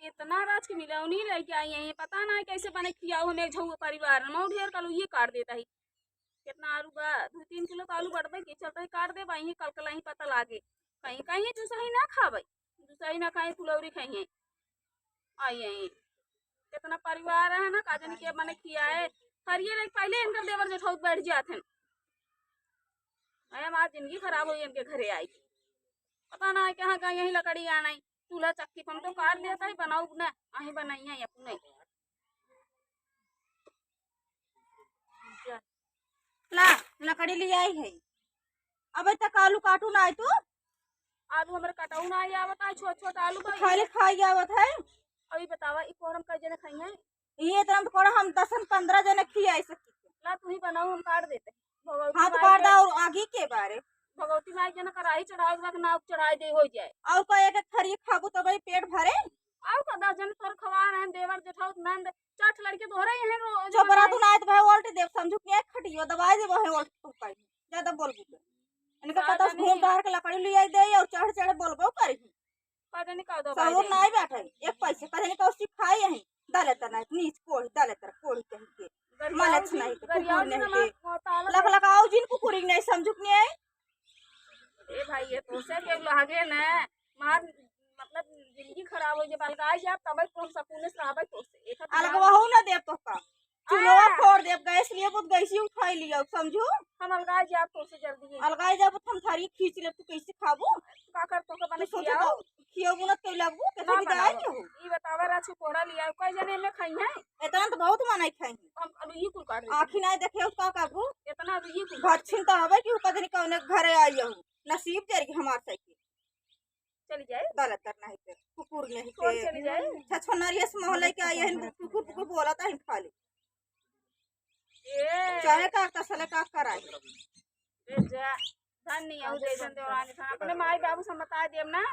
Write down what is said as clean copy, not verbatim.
इतना राज के मिलौनी लेके आई है, पता ना कैसे बने खियाओ हमें झऊ परिवार में ढेर कल ये काट देता है। कितना आलू बा 2-3 किलो आलू बढ़बे के चलते काट दे भाई कल कल ही पता लागे कहीं कहीं जूसा ही ना खावे जूसा ही ना खाए फुलौरी खाई आई है। कितना परिवार है ना काजन के मने किया है हरिये लेके पहले इनकर देवर जेठाऊ बैठ जाते हैं। हमारी जिंदगी खराब हुई इनके घरे आई पता ना कहाँ कहाँ यही लकड़ी आना है चूल्हा चक्की हम तो काट लेता है बनाऊ ना अही बनाई है अपने ला लकड़ी ले आई है। अब तक आलू काटू ना तू आलू हमारे कटाऊ ना आवत है छोट छोट आलू भाई खाली खाई आवत है। अभी बतावा ई कोरम का जने खाई है ये तरह तो कोड़ा हम 10-15 जने खियाई सकी ला तू ही बनाऊ हम काट देते हाँ तो काट दा और आगे के बारे भगवती माई जना कराही चढ़ाओ के नाव चढ़ाई दे हो जाए और का एक थरी खाबू तो भाई पेट भरे आओ का 10 जन तोर खवा रहे देवर जेठाऊ नंद 4 लड़के दोहरे हैं रोज चोपरा तू नाइत भाई उल्टे देव समझू के खटियो दवाई दे वहे उल्ट तू पाई ज्यादा बोल बुझे इनका कतस घूम तार के लकड़ी ले आई दे और चढ़ चढ़ बोलबो करही पता नहीं का दो सहुर नहीं बैठे एक पैसे पता नहीं कौसी खाई है दाले तर नहीं नीच कोड़ी दाले तर कोड़ी कहीं के मलच नहीं कुकुर नहीं के लख लख आओ जिन कुकुरी नहीं समझू के नहीं ए भाई ये तो से के लागे ना मार मतलब जिंदगी खराब हो जे बलगाई जा तब तो सपूने से आवे तो से एक अलगवा हो ना देव तो का चुलोवा फोड़ देव गैस लिए बहुत गैसी उठाई लियो समझू हम अलगाई जा तो से जल्दी अलगाई जब हम थारी खींच ले तू कैसे खाबू का कर तो के बने सोचो तो खियो बुनत के लगबू कैसे बिगाई हो ई बतावा राछू कोड़ा लिया कोई जने में खाई है इतना तो बहुत मनाई खाई हम अब ये कुल काट आखी नहीं देखे उसका काबू इतना अब ये कुल भछिन तो हवे कि पता नहीं कौन घरे आई हो नसीब जरी हमार साइकिल चली जाए गलत करना है कुकुर नहीं कौन चली जाए के छछनरिया से मोहल्ले के आई है कुकुर कुकुर बोलता है खाली ए चाहे का कसले का कराई जा धन नहीं आउ दे जन देवरानी अपने माई बाबू से बता देम ना।